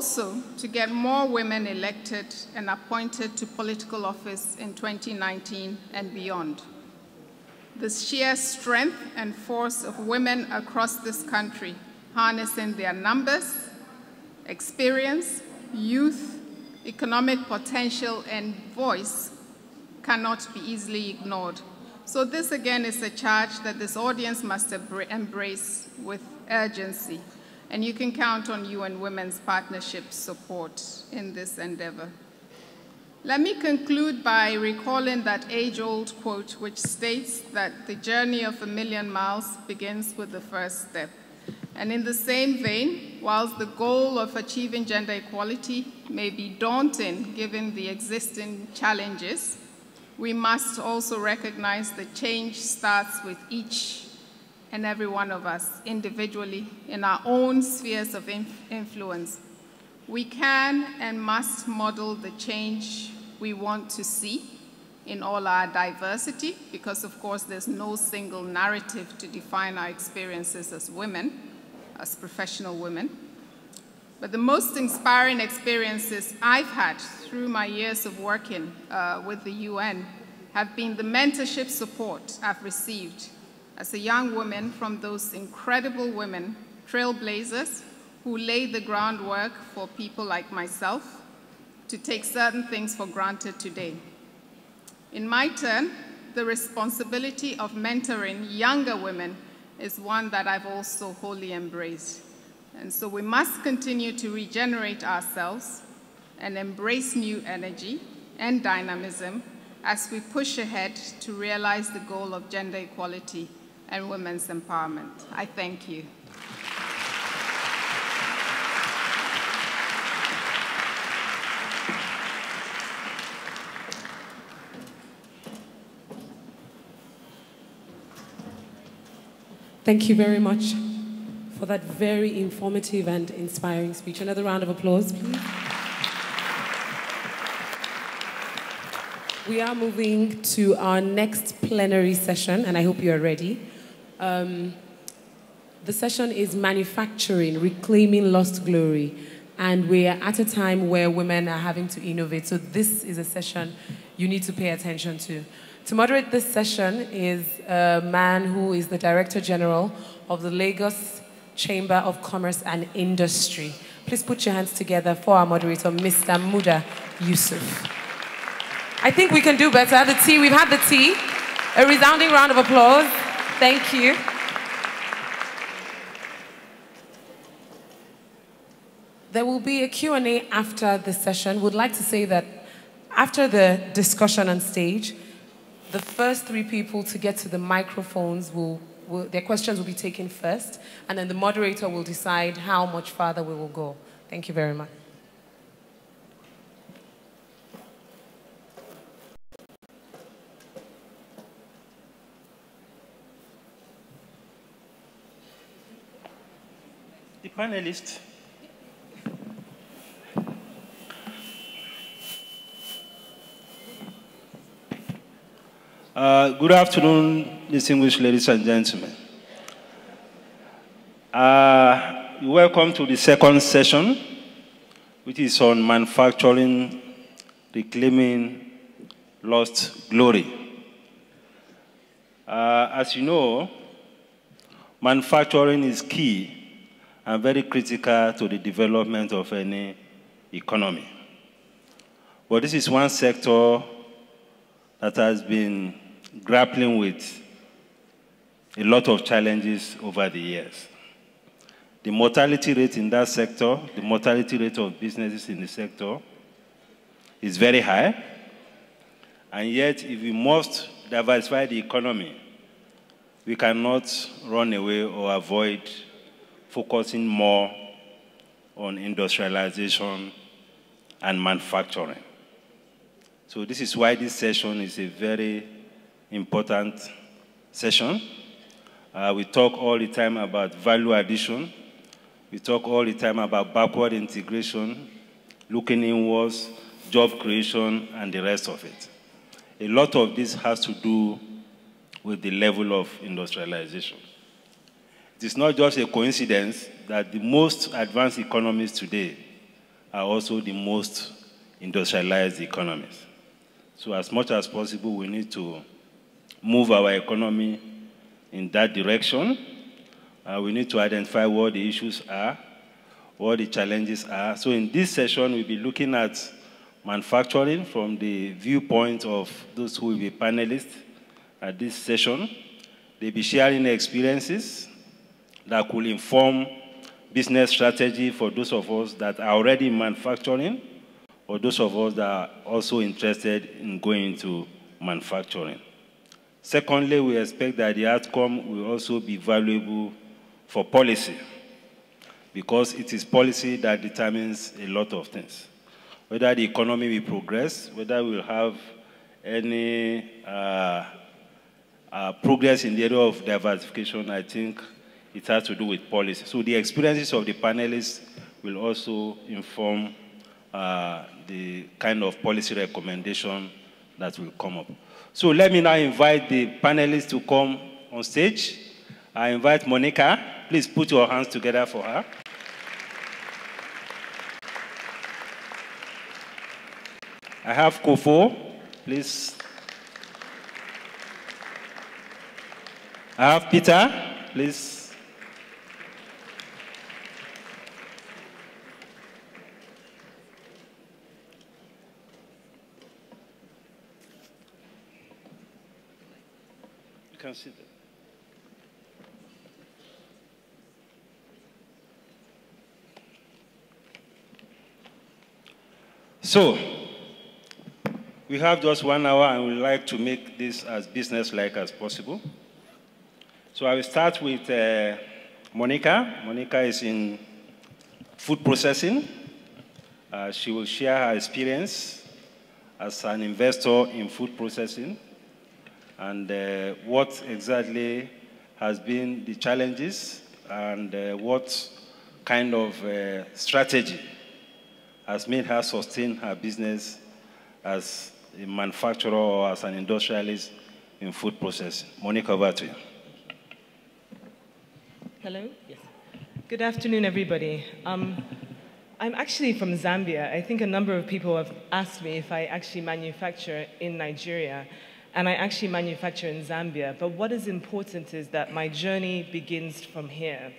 also to get more women elected and appointed to political office in 2019 and beyond. The sheer strength and force of women across this country, harnessing their numbers, experience, youth, economic potential, and voice cannot be easily ignored. So this again is a charge that this audience must embrace with urgency. And you can count on UN Women's Partnership support in this endeavor. Let me conclude by recalling that age-old quote which states that the journey of 1,000,000 miles begins with the first step. And in the same vein, whilst the goal of achieving gender equality may be daunting given the existing challenges, we must also recognize that change starts with each and every one of us individually in our own spheres of influence. We can and must model the change we want to see in all our diversity, because of course there's no single narrative to define our experiences as women, as professional women. But the most inspiring experiences I've had through my years of working with the UN have been the mentorship support I've received as a young woman from those incredible women, trailblazers, who laid the groundwork for people like myself to take certain things for granted today. In my turn, the responsibility of mentoring younger women is one that I've also wholly embraced. And so we must continue to regenerate ourselves and embrace new energy and dynamism as we push ahead to realize the goal of gender equality and women's empowerment. I thank you. Thank you very much for that very informative and inspiring speech. Another round of applause, please. We are moving to our next plenary session, and I hope you are ready. The session is Manufacturing, Reclaiming Lost Glory, and we are at a time where women are having to innovate, so this is a session you need to pay attention to. To moderate this session is a man who is the Director General of the Lagos Chamber of Commerce and Industry. Please put your hands together for our moderator, Mr. Muda Yusuf. I think we can do better. The tea, we've had the tea. A resounding round of applause. Thank you. There will be a Q&A after the session. Would like to say that after the discussion on stage, the first 3 people to get to the microphones their questions will be taken first, and then the moderator will decide how much farther we will go. Thank you very much. The panelists. Good afternoon, distinguished ladies and gentlemen. Welcome to the second session, which is on manufacturing, reclaiming lost glory. As you know, manufacturing is key and very critical to the development of any economy. But this is one sector that has been grappling with a lot of challenges over the years. The mortality rate in that sector, the mortality rate of businesses in the sector is very high. And yet, if we must diversify the economy, we cannot run away or avoid focusing more on industrialization and manufacturing. So this is why this session is a very important session. We talk all the time about value addition. We talk all the time about backward integration, looking inwards, job creation, and the rest of it. A lot of this has to do with the level of industrialization. It is not just a coincidence that the most advanced economies today are also the most industrialized economies. So as much as possible, we need to move our economy in that direction. We need to identify what the issues are, what the challenges are. So in this session, we'll be looking at manufacturing from the viewpoint of those who will be panelists at this session. They'll be sharing experiences that could inform business strategy for those of us that are already in manufacturing, or those of us that are also interested in going into manufacturing. Secondly, we expect that the outcome will also be valuable for policy, because it is policy that determines a lot of things. Whether the economy will progress, whether we'll have any progress in the area of diversification, I think it has to do with policy. So the experiences of the panelists will also inform the kind of policy recommendation that will come up. So let me now invite the panelists to come on stage. I invite Monica. Please put your hands together for her. I have Kofo, please. I have Peter, please. You can sit there. So, we have just 1 hour and we'd like to make this as business-like as possible. So I will start with Monica. Monica is in food processing. She will share her experience as an investor in food processing and what exactly has been the challenges and what kind of strategy has made her sustain her business as a manufacturer or as an industrialist in food processing. Monica, over to you. Hello? Yes. Good afternoon, everybody. I'm actually from Zambia. I think a number of people have asked me if I actually manufacture in Nigeria, and I actually manufacture in Zambia. But what is important is that my journey begins from here.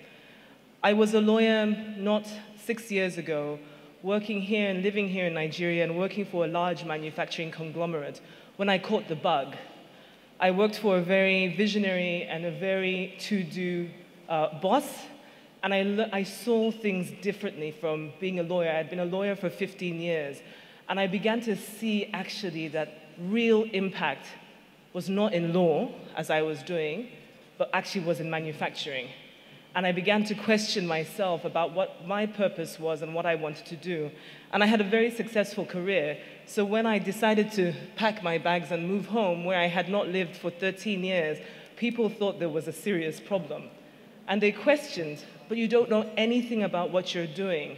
I was a lawyer not 6 years ago, working here and living here in Nigeria and working for a large manufacturing conglomerate when I caught the bug. I worked for a very visionary and a very to-do boss, and I saw things differently from being a lawyer. I had been a lawyer for 15 years, and I began to see actually that real impact was not in law, as I was doing, but actually was in manufacturing. And I began to question myself about what my purpose was and what I wanted to do. And I had a very successful career. So when I decided to pack my bags and move home, where I had not lived for 13 years, people thought there was a serious problem. And they questioned, but you don't know anything about what you're doing.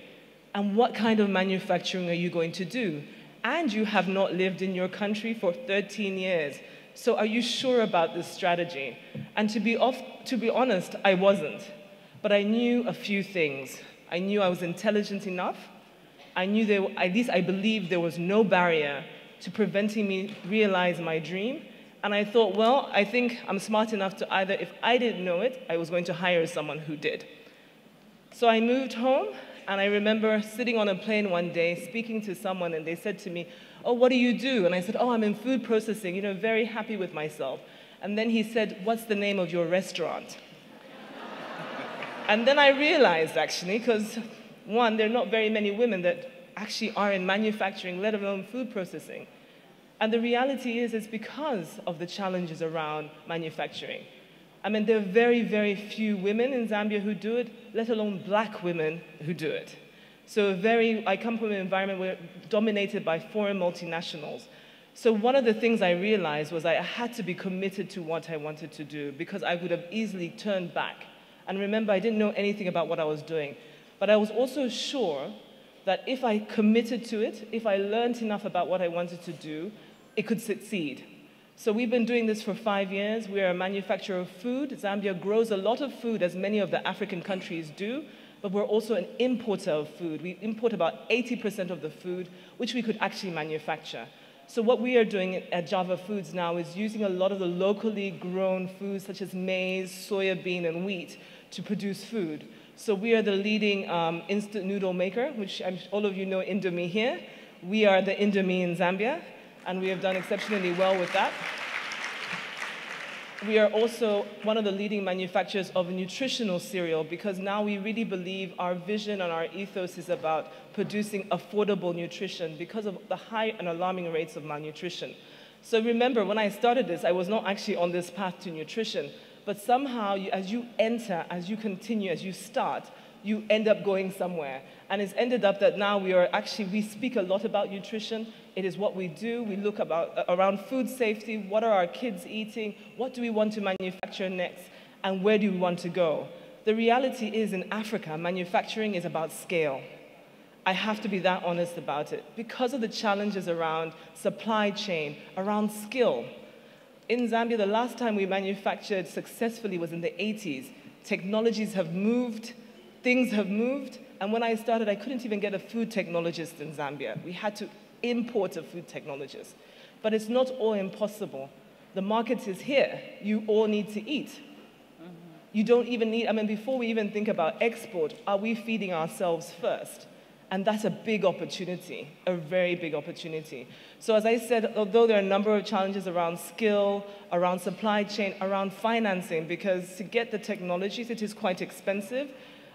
And what kind of manufacturing are you going to do? And you have not lived in your country for 13 years. So are you sure about this strategy? And to be honest, I wasn't. But I knew a few things. I knew I was intelligent enough. I knew at least I believed there was no barrier to preventing me realize my dream. And I thought, well, I think I'm smart enough to either, if I didn't know it, I was going to hire someone who did. So I moved home, and I remember sitting on a plane one day, speaking to someone, and they said to me, oh, what do you do? And I said, oh, I'm in food processing, you know, very happy with myself. And then he said, what's the name of your restaurant? And then I realized, actually, because one, there are not very many women that actually are in manufacturing, let alone food processing. And the reality is it's because of the challenges around manufacturing. I mean, there are very, very few women in Zambia who do it, let alone black women who do it. So I come from an environment where dominated by foreign multinationals. So one of the things I realized was I had to be committed to what I wanted to do, because I would have easily turned back. And remember, I didn't know anything about what I was doing. But I was also sure that if I committed to it, if I learned enough about what I wanted to do, it could succeed. So we've been doing this for 5 years. We're a manufacturer of food. Zambia grows a lot of food, as many of the African countries do. but we're also an importer of food. We import about 80% of the food, which we could actually manufacture. So what we are doing at Java Foods now is using a lot of the locally grown foods such as maize, soya bean, and wheat to produce food. So we are the leading instant noodle maker, which all of you know Indomie here. We are the Indomie in Zambia, and we have done exceptionally well with that. We are also one of the leading manufacturers of nutritional cereal because now we really believe our vision and our ethos is about producing affordable nutrition because of the high and alarming rates of malnutrition. So remember, when I started this, I was not actually on this path to nutrition, but somehow as you enter, as you continue, as you start, you end up going somewhere. And it's ended up that now we speak a lot about nutrition. It is what we do. We look around food safety. What are our kids eating? What do we want to manufacture next? And where do we want to go? The reality is in Africa, manufacturing is about scale. I have to be that honest about it. Because of the challenges around supply chain, around skill. In Zambia, the last time we manufactured successfully was in the 80s. Technologies have moved, things have moved, and when I started, I couldn't even get a food technologist in Zambia. We had to import a food technologist. But it's not all impossible. The market is here. You all need to eat. You don't even need, before we even think about export, are we feeding ourselves first? And that's a big opportunity, a very big opportunity. So as I said, although there are a number of challenges around skill, around supply chain, around financing, because to get the technologies, it is quite expensive,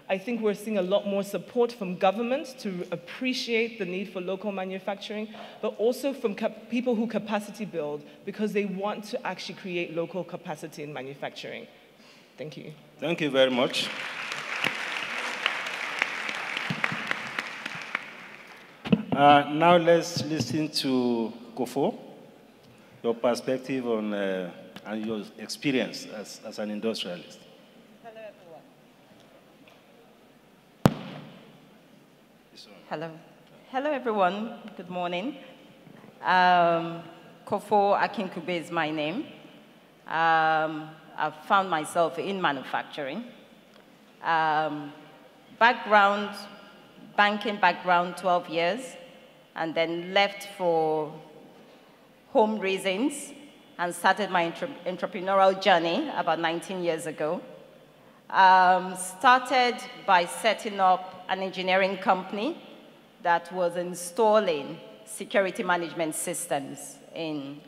I think we're seeing a lot more support from government to appreciate the need for local manufacturing, but also from people who capacity build because they want to actually create local capacity in manufacturing. Thank you. Thank you very much. Now let's listen to Kofo, your perspective on and your experience as an industrialist. Hello. Hello, everyone. Good morning. Kofo Akinkube is my name. I've found myself in manufacturing. Banking background, 12 years, and then left for home reasons and started my entrepreneurial journey about 19 years ago. Started by setting up an engineering company that was installing security management systems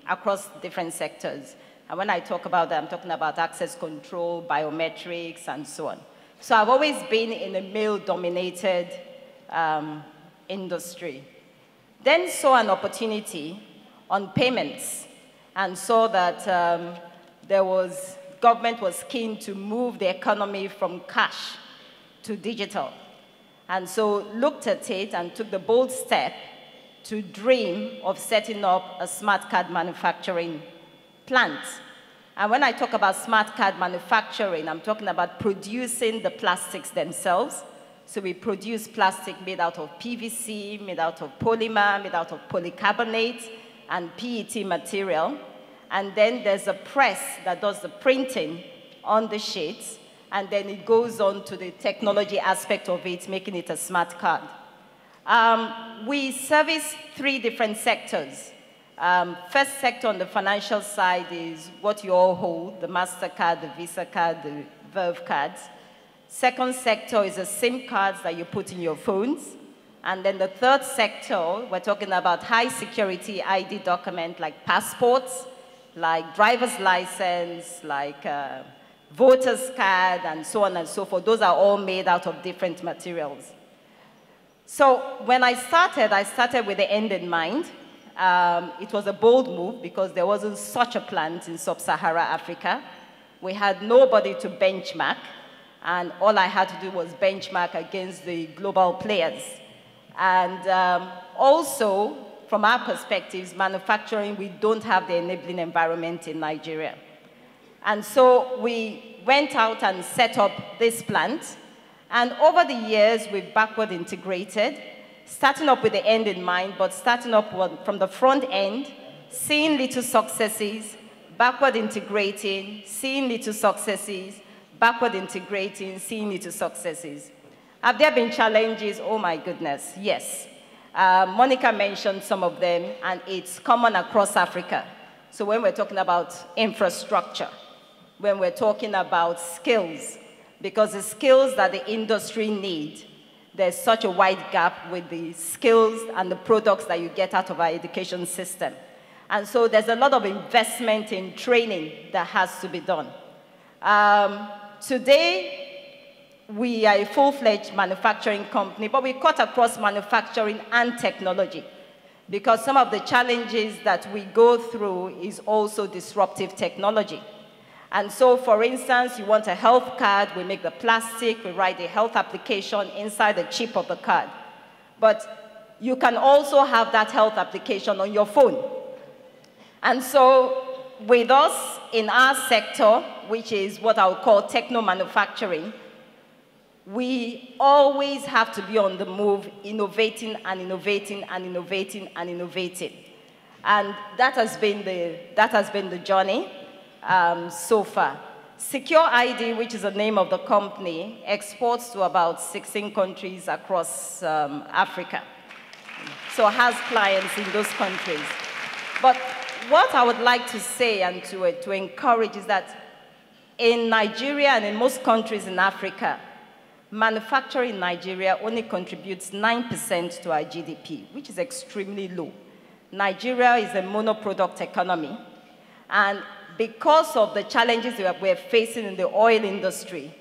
across different sectors. And when I talk about that, I'm talking about access control, biometrics, and so on. So I've always been in a male-dominated industry. Then saw an opportunity on payments and saw that government was keen to move the economy from cash to digital. And so looked at it and took the bold step to dream of setting up a smart card manufacturing plant. And when I talk about smart card manufacturing, I'm talking about producing the plastics themselves. So we produce plastic made out of PVC, made out of polymer, made out of polycarbonate, and PET material. And then there's a press that does the printing on the sheets, and then it goes on to the technology aspect of it, making it a smart card. We service 3 different sectors. First sector on the financial side is what you all hold, the MasterCard, the Visa card, the Verve cards. Second sector is the SIM cards that you put in your phones. And then the third sector, we're talking about high security ID document like passports, like driver's license, like voter's card, and so on and so forth. Those are all made out of different materials. So when I started with the end in mind. It was a bold move because there wasn't such a plant in sub-Saharan Africa. We had nobody to benchmark, and all I had to do was benchmark against the global players. And also, from our perspectives, manufacturing, we don't have the enabling environment in Nigeria. And so we went out and set up this plant. And over the years, we've backward integrated, starting up with the end in mind, but starting up from the front end, seeing little successes, backward integrating, seeing little successes, backward integrating, seeing little successes. Have there been challenges? Oh my goodness, yes. Monica mentioned some of them, and it's common across Africa. So when we're talking about infrastructure, when we're talking about skills, because the skills that the industry need, there's such a wide gap with the skills and the products that you get out of our education system. And so there's a lot of investment in training that has to be done. Today, we are a full-fledged manufacturing company, but we cut across manufacturing and technology, because some of the challenges that we go through is also disruptive technology. And so, for instance, you want a health card, we make the plastic, we write the health application inside the chip of the card. But you can also have that health application on your phone. And so, with us in our sector, which is what I would call techno-manufacturing, we always have to be on the move, innovating and innovating and innovating and innovating. And that has been the journey so far. Secure ID, which is the name of the company, exports to about 16 countries across Africa. So has clients in those countries. But what I would like to say and to encourage is that in Nigeria and in most countries in Africa, manufacturing in Nigeria only contributes 9% to our GDP, which is extremely low. Nigeria is a monoproduct economy, and because of the challenges that we're facing in the oil industry,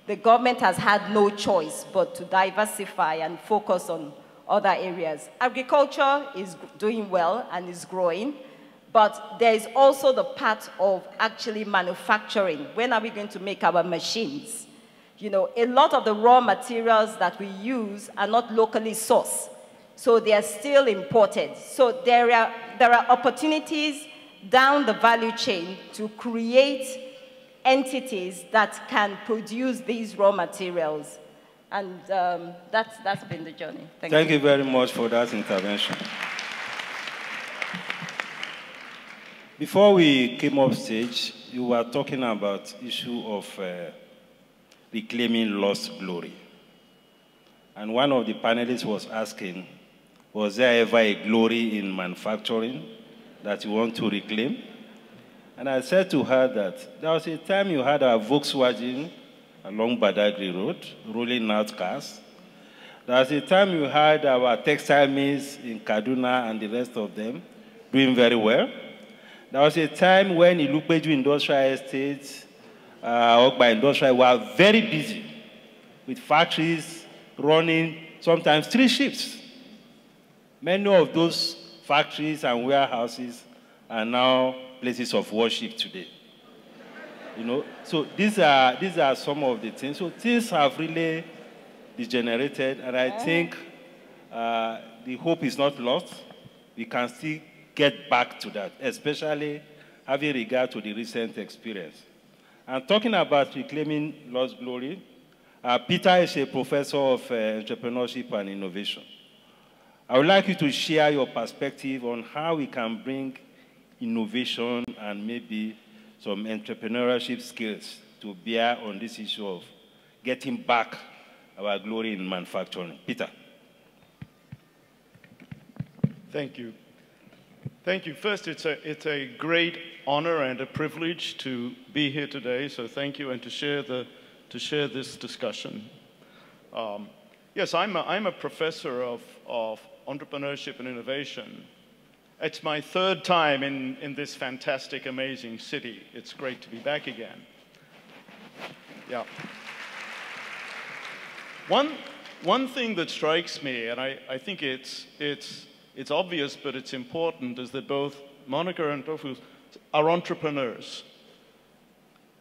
the government has had no choice but to diversify and focus on other areas. Agriculture is doing well and is growing, but there is also the part of actually manufacturing. When are we going to make our machines? You know, a lot of the raw materials that we use are not locally sourced, so they are still imported. So there are opportunities down the value chain to create entities that can produce these raw materials. And that's been the journey. Thank you very much for that intervention. Before we came off stage, you were talking about the issue of reclaiming lost glory. And one of the panelists was asking, was there ever a glory in manufacturing that you want to reclaim? And I said to her that there was a time you had a Volkswagen along Badagry Road, rolling out cars. There was a time you had our textile mills in Kaduna and the rest of them doing very well. There was a time when Ilupeju Industrial Estates, Ogba Industrial were very busy with factories running sometimes 3 shifts. Many of those factories and warehouses are now places of worship today. You know, so these are some of the things. So things have really degenerated, and I think the hope is not lost. We can still get back to that, especially having regard to the recent experience. And talking about reclaiming lost glory, Peter is a professor of entrepreneurship and innovation. I would like you to share your perspective on how we can bring innovation and maybe some entrepreneurship skills to bear on this issue of getting back our glory in manufacturing. Peter. Thank you. Thank you. First, it's a great honor and a privilege to be here today, so thank you, and to share this discussion. Yes, I'm a professor of entrepreneurship and innovation. It's my 3rd time in this fantastic, amazing city. It's great to be back again. Yeah. One thing that strikes me, and I think it's obvious, but it's important, is that both Monica and Tofu are entrepreneurs.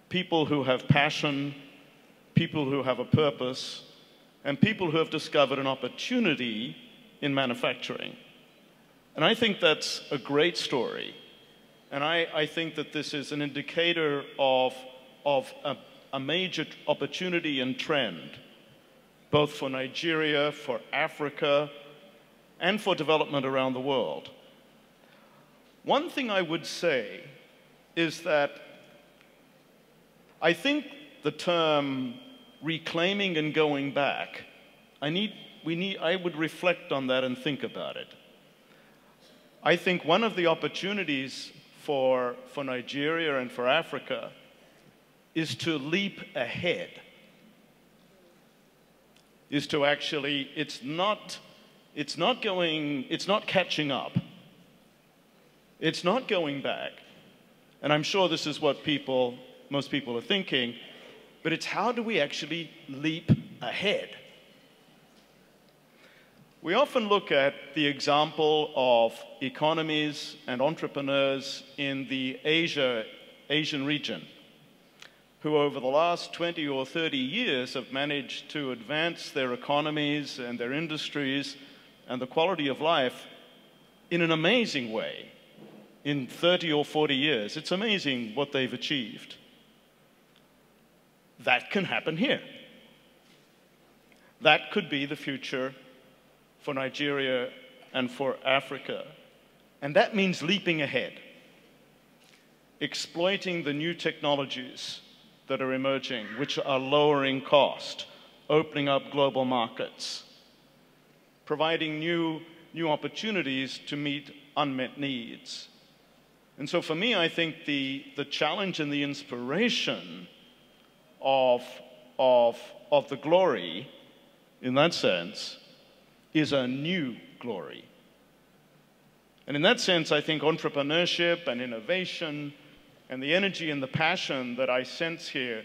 People who have passion, people who have a purpose, and people who have discovered an opportunity in manufacturing. And I think that's a great story. And I think that this is an indicator of a major opportunity and trend, both for Nigeria, for Africa, and for development around the world. One thing I would say is that I think the term reclaiming and going back I would reflect on that and think about it. I think one of the opportunities for Nigeria and for Africa is to leap ahead. Is to actually, it's not catching up. It's not going back. And I'm sure this is what most people are thinking, but it's how do we actually leap ahead? We often look at the example of economies and entrepreneurs in the Asian region, who over the last 20 or 30 years have managed to advance their economies and their industries and the quality of life in an amazing way in 30 or 40 years. It's amazing what they've achieved. That can happen here. That could be the future for Nigeria and for Africa. And that means leaping ahead, exploiting the new technologies that are emerging, which are lowering cost, opening up global markets, providing new opportunities to meet unmet needs. And so for me, I think the challenge and the inspiration of the glory, in that sense, is a new glory. And in that sense, I think entrepreneurship and innovation and the energy and the passion that I sense here,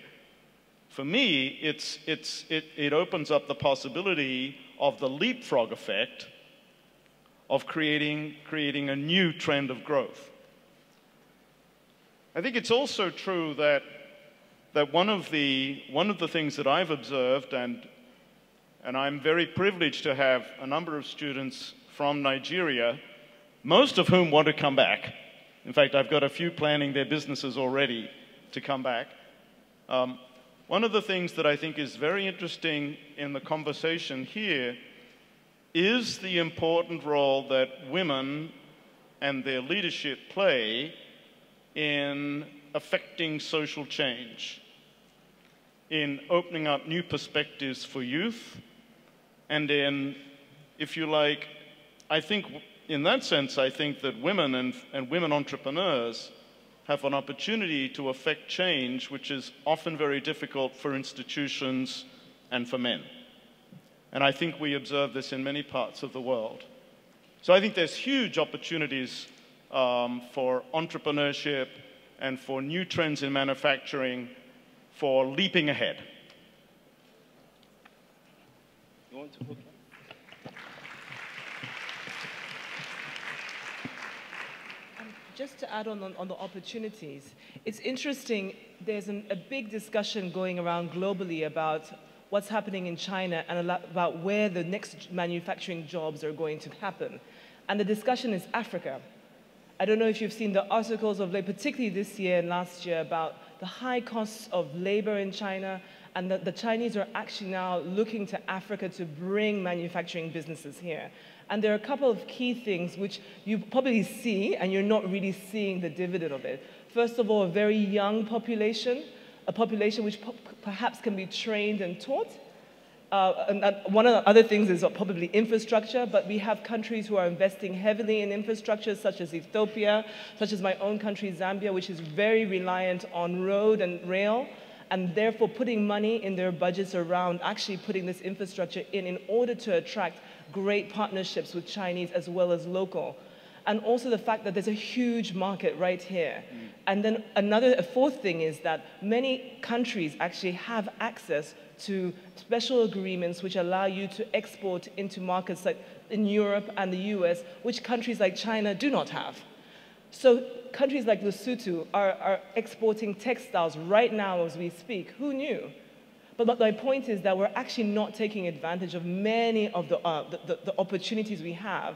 for me, it opens up the possibility of the leapfrog effect of creating a new trend of growth. I think it's also true that one of the things that I've observed, and I'm very privileged to have a number of students from Nigeria, most of whom want to come back. In fact, I've got a few planning their businesses already to come back. One of the things that I think is very interesting in the conversation here is the important role that women and their leadership play in affecting social change, in opening up new perspectives for youth, and in, if you like, I think, in that sense, I think that women and women entrepreneurs have an opportunity to affect change, which is often very difficult for institutions and for men. And I think we observe this in many parts of the world. So I think there's huge opportunities for entrepreneurship and for new trends in manufacturing, for leaping ahead. You want to look? Just to add on the opportunities, it's interesting, there's a big discussion going around globally about what's happening in China and about where the next manufacturing jobs are going to happen. And the discussion is Africa. I don't know if you've seen the articles of, particularly this year and last year, about the high costs of labor in China, and that the Chinese are actually now looking to Africa to bring manufacturing businesses here. And there are a couple of key things which you probably see, and you're not really seeing the dividend of it. First of all, a very young population, a population which perhaps can be trained and taught. And one of the other things is probably infrastructure, but we have countries who are investing heavily in infrastructure, such as Ethiopia, such as my own country, Zambia, which is very reliant on road and rail, and therefore putting money in their budgets around actually putting this infrastructure in order to attract great partnerships with Chinese as well as local. And also the fact that there's a huge market right here. And then a fourth thing is that many countries actually have access to special agreements which allow you to export into markets like in Europe and the US, which countries like China do not have. So countries like Lesotho are exporting textiles right now as we speak. Who knew? But my point is that we're actually not taking advantage of many of the opportunities we have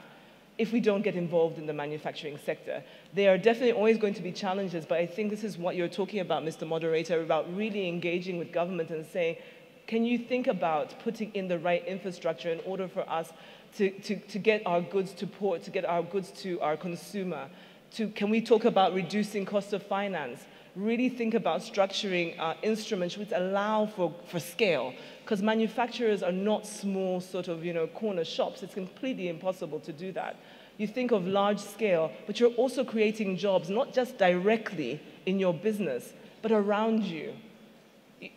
if we don't get involved in the manufacturing sector. There are definitely always going to be challenges, but I think this is what you're talking about, Mr. Moderator, about really engaging with government and saying, can you think about putting in the right infrastructure in order for us to get our goods to port, to get our goods to our consumer? Can we talk about reducing cost of finance, really think about structuring instruments which allow for scale. Because manufacturers are not small sort of, corner shops. It's completely impossible to do that. You think of large scale, but you're also creating jobs, not just directly in your business, but around you.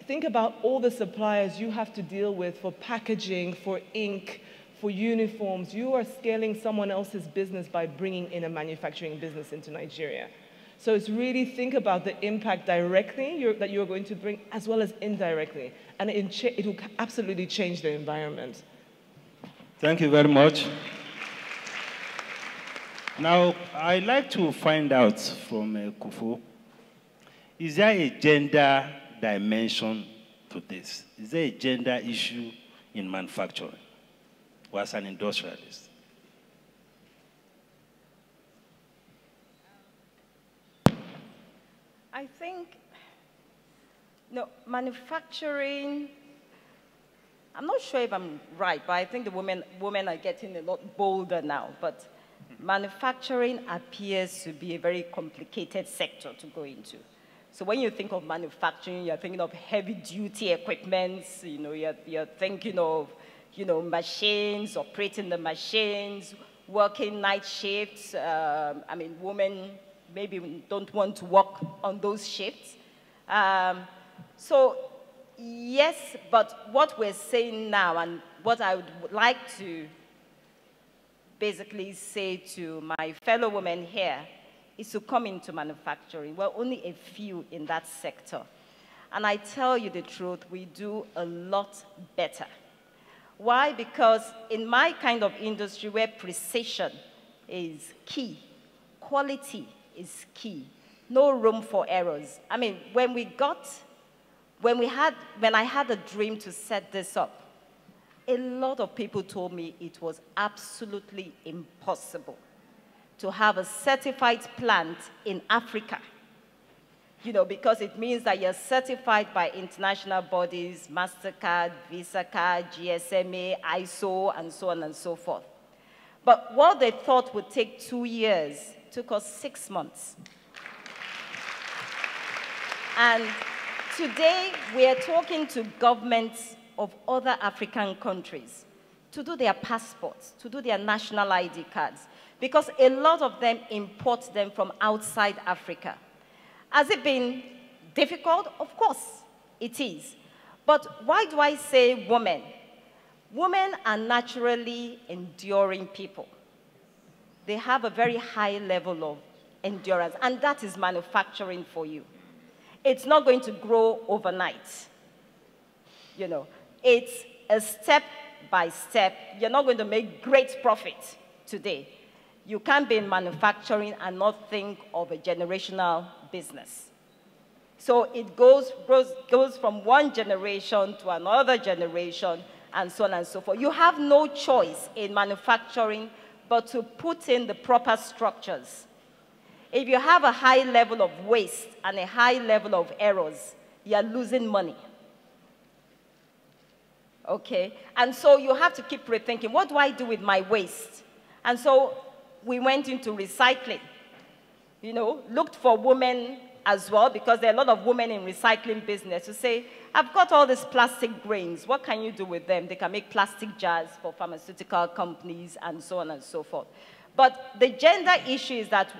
Think about all the suppliers you have to deal with for packaging, for ink, for uniforms. You are scaling someone else's business by bringing in a manufacturing business into Nigeria. So it's really think about the impact directly that you're going to bring, as well as indirectly. And it will absolutely change the environment. Thank you very much. Now, I'd like to find out from Kufu, is there a gender dimension to this? Is there a gender issue in manufacturing or as an industrialist? I think, manufacturing, I'm not sure if I'm right, but I think the women are getting a lot bolder now. But manufacturing appears to be a very complicated sector to go into. So when you think of manufacturing, you're thinking of heavy-duty equipment. You're thinking of, machines, operating the machines, working night shifts. Women maybe don't want to work on those shifts. So yes, but what we're saying now, and what I would like to basically say to my fellow women here, is to come into manufacturing. We're only a few in that sector. And I tell you the truth, we do a lot better. Why? Because in my kind of industry where precision is key, quality is key, no room for errors. When I had a dream to set this up, a lot of people told me it was absolutely impossible to have a certified plant in Africa, because it means that you're certified by international bodies, MasterCard, Visa Card, GSMA, ISO, and so on and so forth. But what they thought would take 2 years took us 6 months. And today, we are talking to governments of other African countries to do their passports, to do their national ID cards, because a lot of them import them from outside Africa. Has it been difficult? Of course, it is. But why do I say women? Women are naturally enduring people. They have a very high level of endurance, and that is manufacturing for you. It's not going to grow overnight. It's a step by step. You're not going to make great profit today. You can't be in manufacturing and not think of a generational business. So it goes from one generation to another generation, and so on and so forth. You have no choice in manufacturing but to put in the proper structures. If you have a high level of waste and a high level of errors, you're losing money. Okay? And so you have to keep rethinking, what do I do with my waste? And so we went into recycling. Looked for women as well, because there are a lot of women in recycling business who say, I've got all these plastic grains. What can you do with them? They can make plastic jars for pharmaceutical companies and so on and so forth. But the gender issue is that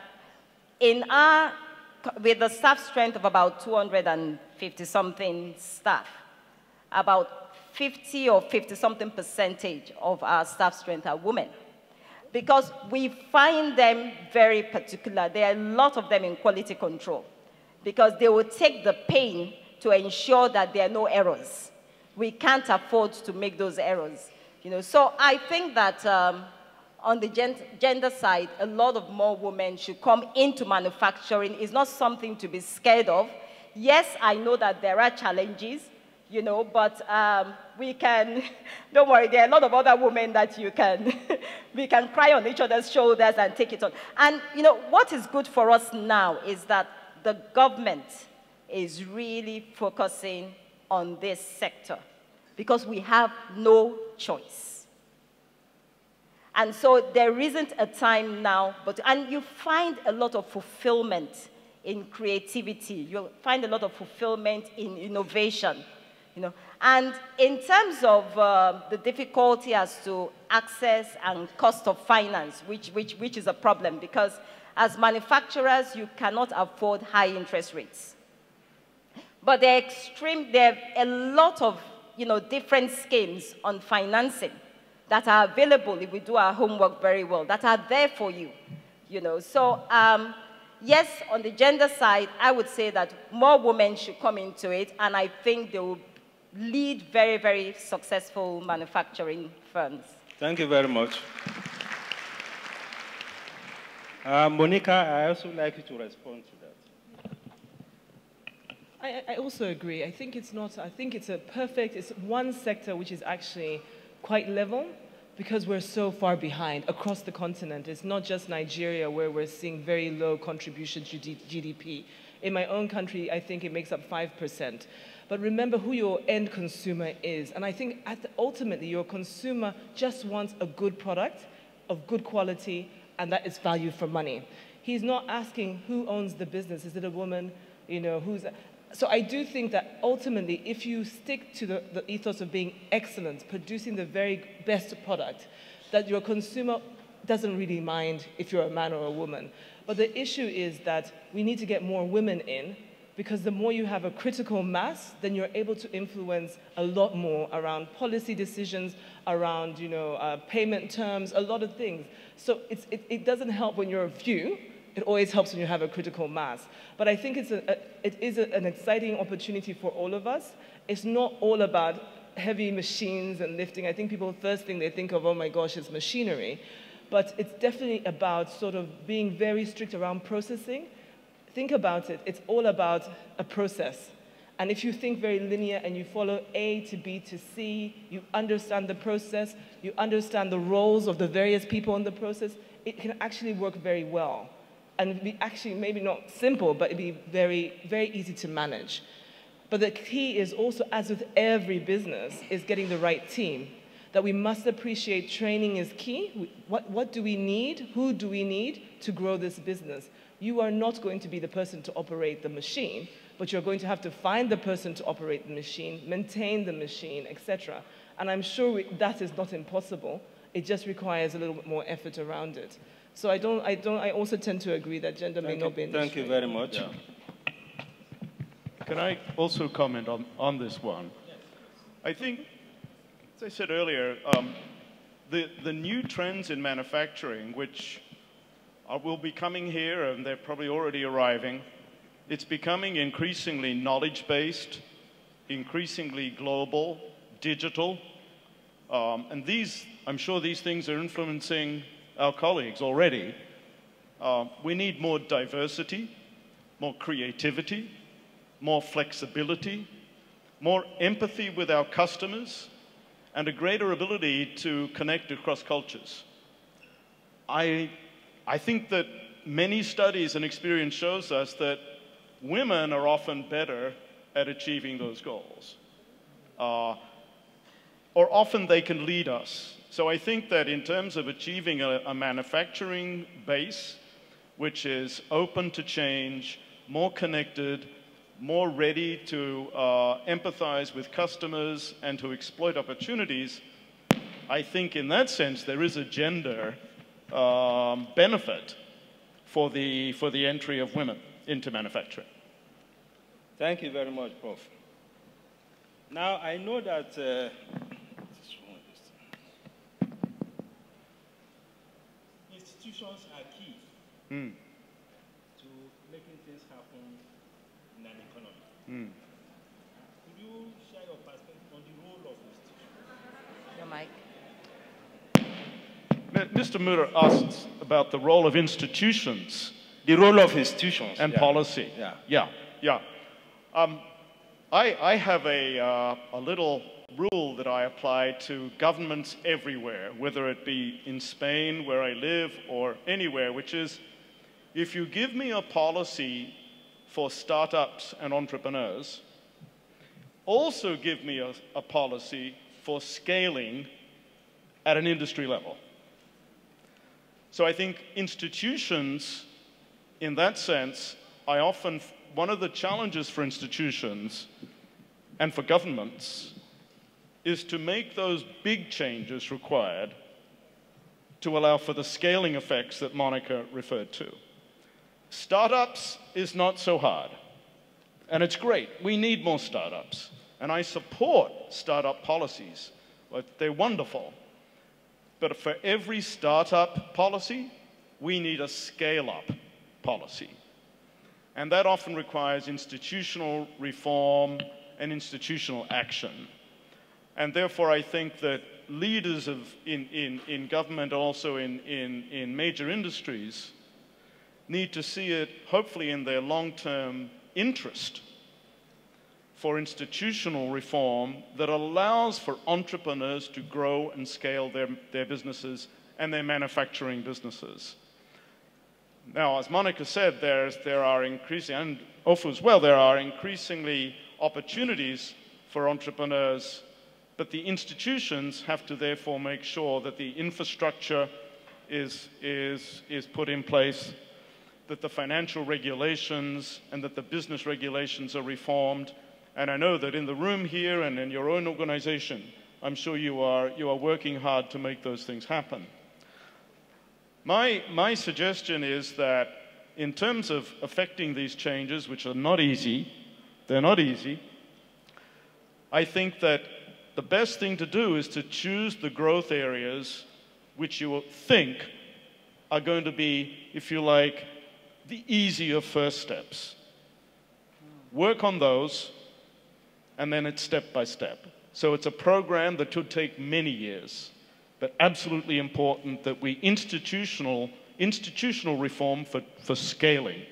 with the staff strength of about 250-something staff, about 50 or 50-something percentage of our staff strength are women. Because we find them very particular. There are a lot of them in quality control, because they will take the pain to ensure that there are no errors. We can't afford to make those errors. So I think that on the gender side, a lot of more women should come into manufacturing. It's not something to be scared of. Yes, I know that there are challenges, but we can, don't worry, there are a lot of other women that we can cry on each other's shoulders and take it on. And, what is good for us now is that the government is really focusing on this sector, because we have no choice. And so there isn't a time now, and you find a lot of fulfillment in creativity. You'll find a lot of fulfillment in innovation. And in terms of the difficulty as to access and cost of finance, which is a problem, because as manufacturers, you cannot afford high interest rates. But there are a lot of different schemes on financing that are available if we do our homework very well, that are there for you. So yes, on the gender side, I would say that more women should come into it, and I think they will lead very, very successful manufacturing firms. Thank you very much. Monica, I also like you to respond to that. I also agree. I think it's one sector which is actually quite level because we're so far behind across the continent. It's not just Nigeria where we're seeing very low contribution to GDP. In my own country, I think it makes up 5%. But remember who your end consumer is. And I think ultimately your consumer just wants a good product of good quality, and that is value for money. He's not asking who owns the business. Is it a woman? So I do think that ultimately, if you stick to the ethos of being excellent, producing the very best product, that your consumer doesn't really mind if you're a man or a woman. But the issue is that we need to get more women in, because the more you have a critical mass, then you're able to influence a lot more around policy decisions, around payment terms, a lot of things. So it doesn't help when you're a few. It always helps when you have a critical mass. But I think it is an exciting opportunity for all of us. It's not all about heavy machines and lifting. I think people, first thing they think of, oh my gosh, it's machinery. But it's definitely about sort of being very strict around processing. Think about it. It's all about a process. And if you think very linear and you follow A to B to C, you understand the process, you understand the roles of the various people in the process, it can actually work very well. And be actually maybe not simple, but it'd be very, very easy to manage. But the key is also, as with every business, is getting the right team. That we must appreciate training is key. What do we need? Who do we need to grow this business? You are not going to be the person to operate the machine, but you're going to have to find the person to operate the machine, maintain the machine, etc. And I'm sure that is not impossible. It just requires a little bit more effort around it. So I also tend to agree that gender may not be an issue. Thank you very much. Yeah. Can I also comment on this one? I think, as I said earlier, the new trends in manufacturing, which will be coming here, and they're probably already arriving, it's becoming increasingly knowledge-based, increasingly global, digital, and I'm sure these things are influencing our colleagues already. We need more diversity, more creativity, more flexibility, more empathy with our customers, and a greater ability to connect across cultures. I think that many studies and experience shows us that women are often better at achieving those goals. Or often they can lead us. So I think that in terms of achieving a manufacturing base, which is open to change, more connected, more ready to empathize with customers and to exploit opportunities, I think in that sense there is a gender benefit for the entry of women into manufacturing. Thank you very much, Prof. Now, I know that institutions are key to making things happen in an economy. Could you share your perspective on the role of institutions? Your mic. Mr. Mutter asked about the role of institutions. The role of institutions. And policy. Yeah. I have a little rule that I apply to governments everywhere, whether it be in Spain, where I live, or anywhere, which is, if you give me a policy for startups and entrepreneurs, also give me a policy for scaling at an industry level. So I think institutions, in that sense, one of the challenges for institutions and for governments is to make those big changes required to allow for the scaling effects that Monica referred to. Startups is not so hard, and it's great. We need more startups, and I support startup policies. They're wonderful. But for every startup policy, we need a scale-up policy. And that often requires institutional reform and institutional action. And therefore, I think that leaders in government, also in major industries, need to see it, hopefully, in their long-term interest for institutional reform that allows for entrepreneurs to grow and scale their businesses and their manufacturing businesses. Now, as Monica said, there are increasing, and Ofu as well, there are increasingly opportunities for entrepreneurs, but the institutions have to therefore make sure that the infrastructure is put in place, that the financial regulations and that the business regulations are reformed. And I know that in the room here and in your own organization, I'm sure you are working hard to make those things happen. My suggestion is that in terms of affecting these changes, which are not easy, they're not easy, I think that the best thing to do is to choose the growth areas which you think are going to be, if you like, the easier first steps. Work on those, and then it's step by step. So it's a program that could take many years, but absolutely important that we institutional reform for scaling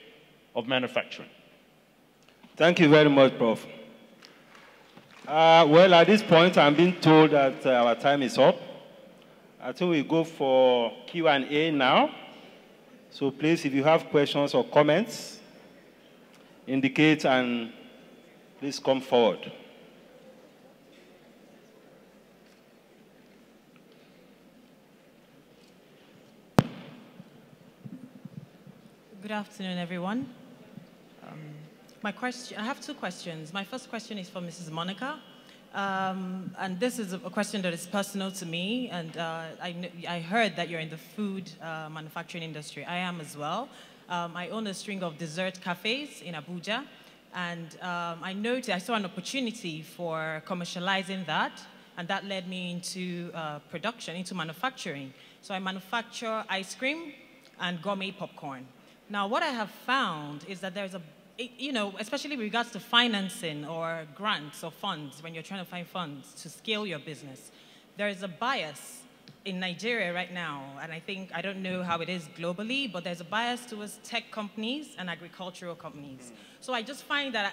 of manufacturing. Thank you very much, Prof. Well, at this point, I'm being told that our time is up. I think we go for Q&A now. So please, if you have questions or comments, indicate and please come forward. Good afternoon, everyone. I have two questions. My first question is for Mrs. Monica. And this is a question that is personal to me. And I heard that you're in the food manufacturing industry. I am as well. I own a string of dessert cafes in Abuja. And I saw an opportunity for commercializing that. And that led me into production, into manufacturing. So I manufacture ice cream and gourmet popcorn. Now, what I have found is that there's especially with regards to financing or grants or funds, when you're trying to find funds to scale your business, there is a bias in Nigeria right now, and I don't know how it is globally, but there's a bias towards tech companies and agricultural companies. So I just find that,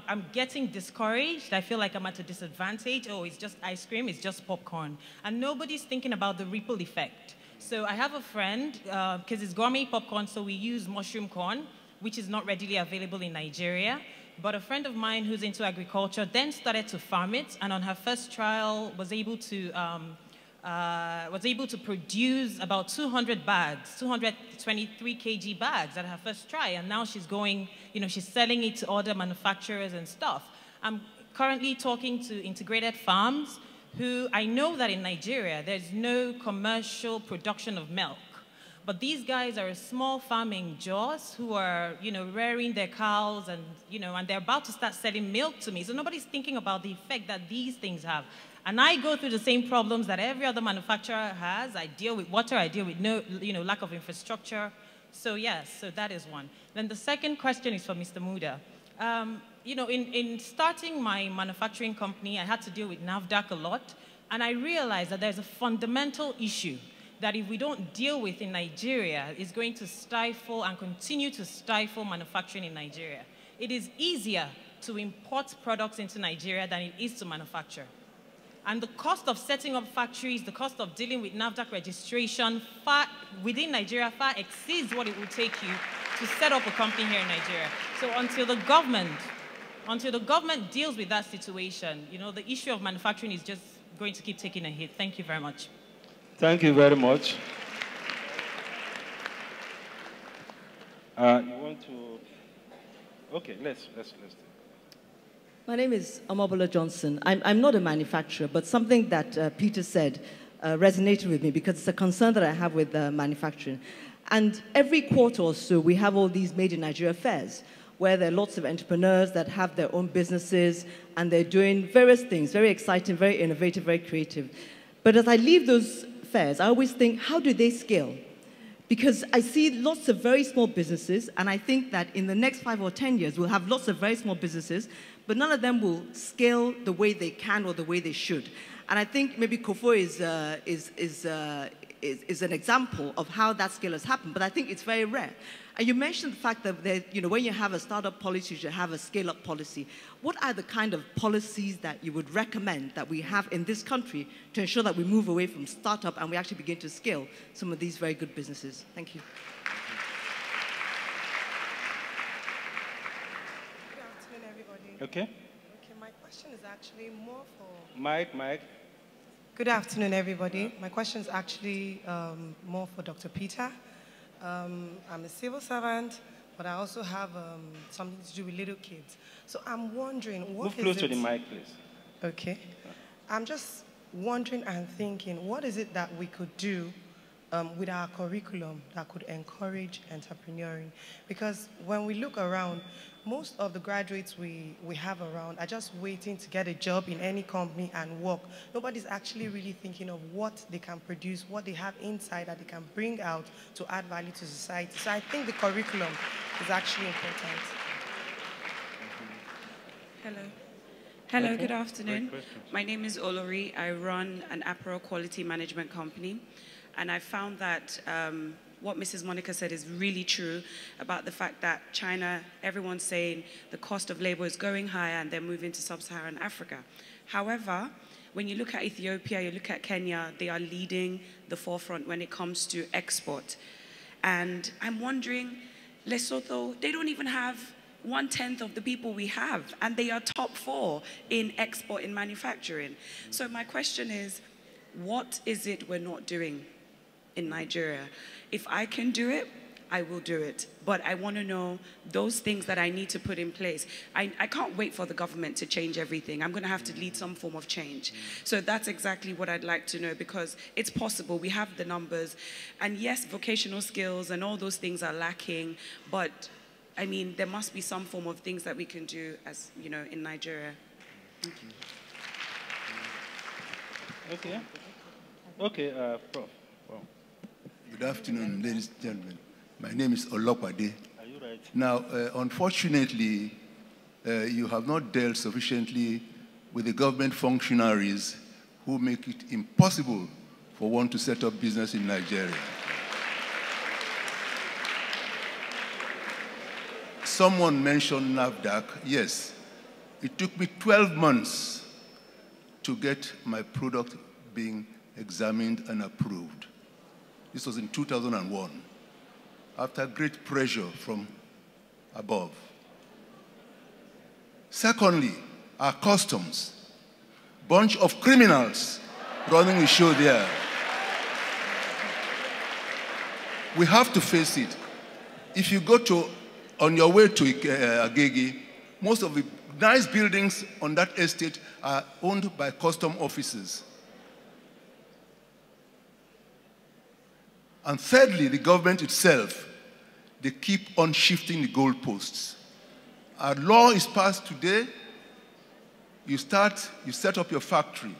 I'm getting discouraged. I feel like I'm at a disadvantage. Oh, it's just ice cream, it's just popcorn. And nobody's thinking about the ripple effect. So I have a friend, because it's gourmet popcorn, so we use mushroom corn, which is not readily available in Nigeria. But a friend of mine who's into agriculture then started to farm it, and on her first trial was able to produce about 200 bags, 223 kg bags at her first try. And now she's going, she's selling it to other manufacturers and stuff. I'm currently talking to integrated farms who I know that in Nigeria, there's no commercial production of milk. But these guys are a small farming jaws who are, rearing their cows and, and they're about to start selling milk to me. So nobody's thinking about the effect that these things have. And I go through the same problems that every other manufacturer has. I deal with water, I deal with lack of infrastructure. So yes, so that is one. Then the second question is for Mr. Muda. In starting my manufacturing company, I had to deal with NAFDAC a lot. And I realized that there's a fundamental issue that if we don't deal with in Nigeria, is going to stifle and continue to stifle manufacturing in Nigeria. It is easier to import products into Nigeria than it is to manufacture. And the cost of setting up factories, the cost of dealing with NAFDAC registration within Nigeria far exceeds what it will take you to set up a company here in Nigeria. So until the government deals with that situation, the issue of manufacturing is just going to keep taking a hit. Thank you very much. Thank you very much. You want to? Okay, let's. My name is Amabola Johnson. I'm not a manufacturer, but something that Peter said resonated with me because it's a concern that I have with manufacturing. And every quarter or so, we have all these Made in Nigeria fairs, where there are lots of entrepreneurs that have their own businesses, and they're doing various things, very exciting, very innovative, very creative. But as I leave those fairs, I always think, how do they scale? Because I see lots of very small businesses, and I think that in the next 5 or 10 years, we'll have lots of very small businesses, but none of them will scale the way they can or the way they should. And I think maybe Kofo is an example of how that scale has happened, but I think it's very rare. And you mentioned the fact that when you have a startup policy, you should have a scale-up policy. What are the kind of policies that you would recommend that we have in this country to ensure that we move away from startup and we actually begin to scale some of these very good businesses? Thank you. Good afternoon, everybody. Okay. Okay, my question is actually more for... Mike. Good afternoon, everybody. My question is actually more for Dr. Peter. I'm a civil servant, but I also have something to do with little kids. So I'm wondering, what is it... Move close to the mic, please. Okay. I'm just wondering and thinking, what is it that we could do with our curriculum that could encourage entrepreneuring? Because when we look around, most of the graduates we have around are just waiting to get a job in any company and work. Nobody's actually really thinking of what they can produce, what they have inside that they can bring out to add value to society. So I think the curriculum is actually important. Hello, okay. Good afternoon. My name is Olori. I run an apparel quality management company. And I found that what Mrs. Monica said is really true about the fact that China, everyone's saying the cost of labor is going higher and they're moving to sub-Saharan Africa. However, when you look at Ethiopia, you look at Kenya, they are leading the forefront when it comes to export. And I'm wondering, Lesotho, they don't even have 1/10 of the people we have, and they are top 4 in export in manufacturing. So my question is, what is it we're not doing in Nigeria? If I can do it, I will do it. But I want to know those things that I need to put in place. I can't wait for the government to change everything. I'm going to have to lead some form of change. So that's exactly what I'd like to know, because it's possible. We have the numbers. And yes, vocational skills and all those things are lacking. But, I mean, there must be some form of things that we can do as, you know, in Nigeria. Thank you. Okay. Okay, Prof. Wow. Good afternoon, ladies and gentlemen. My name is Olopade. Are you right? Now, unfortunately, you have not dealt sufficiently with the government functionaries who make it impossible for one to set up business in Nigeria. Someone mentioned NAFDAC. Yes, it took me 12 months to get my product being examined and approved. This was in 2001, after great pressure from above. Secondly, our customs. Bunch of criminals running the show there. We have to face it. If you go on your way to Agege, most of the nice buildings on that estate are owned by custom officers. And thirdly, the government itself, they keep on shifting the goalposts. A law is passed today, you set up your factory.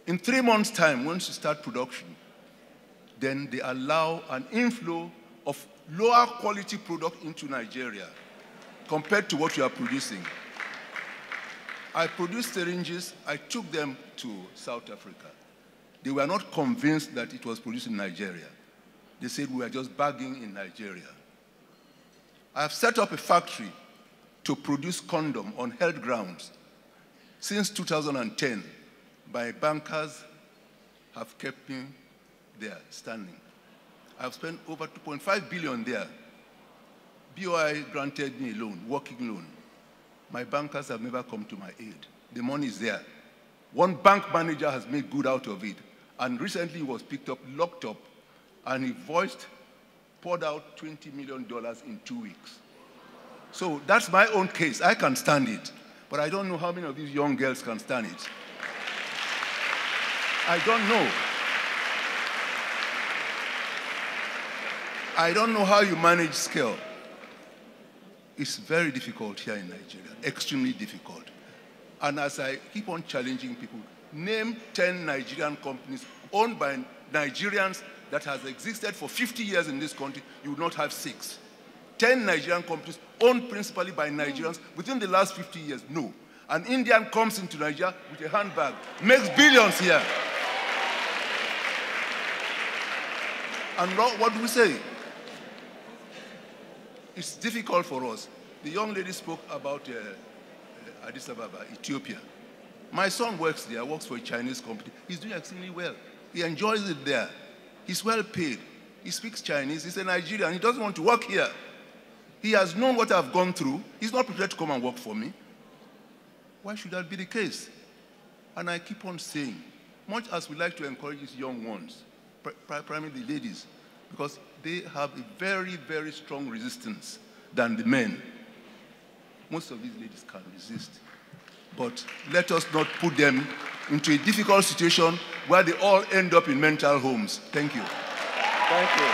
In 3 months' time, once you start production, then they allow an inflow of lower quality product into Nigeria compared to what you are producing. I produced syringes, I took them to South Africa. They were not convinced that it was produced in Nigeria. They said we are just bagging in Nigeria. I have set up a factory to produce condom on health grounds. Since 2010, my bankers have kept me there, standing. I have spent over 2.5 billion there. BOI granted me a loan, working loan. My bankers have never come to my aid. The money is there. One bank manager has made good out of it, and recently he was picked up, locked up, and he poured out $20 million in 2 weeks. So that's my own case. I can stand it. But I don't know how many of these young girls can stand it. I don't know. I don't know how you manage scale. It's very difficult here in Nigeria, extremely difficult. And as I keep on challenging people, name 10 Nigerian companies owned by Nigerians that has existed for 50 years in this country, you will not have 6. 10 Nigerian companies owned principally by Nigerians within the last 50 years, no. An Indian comes into Nigeria with a handbag, makes billions here. And what do we say? It's difficult for us. The young lady spoke about Addis Ababa, Ethiopia. My son works there, works for a Chinese company. He's doing extremely well. He enjoys it there. He's well paid. He speaks Chinese. He's a Nigerian. He doesn't want to work here. He has known what I've gone through. He's not prepared to come and work for me. Why should that be the case? And I keep on saying, much as we like to encourage these young ones, primarily the ladies, because they have a very, very strong resistance than the men. Most of these ladies can resist. But let us not put them into a difficult situation where they all end up in mental homes. Thank you. Thank you.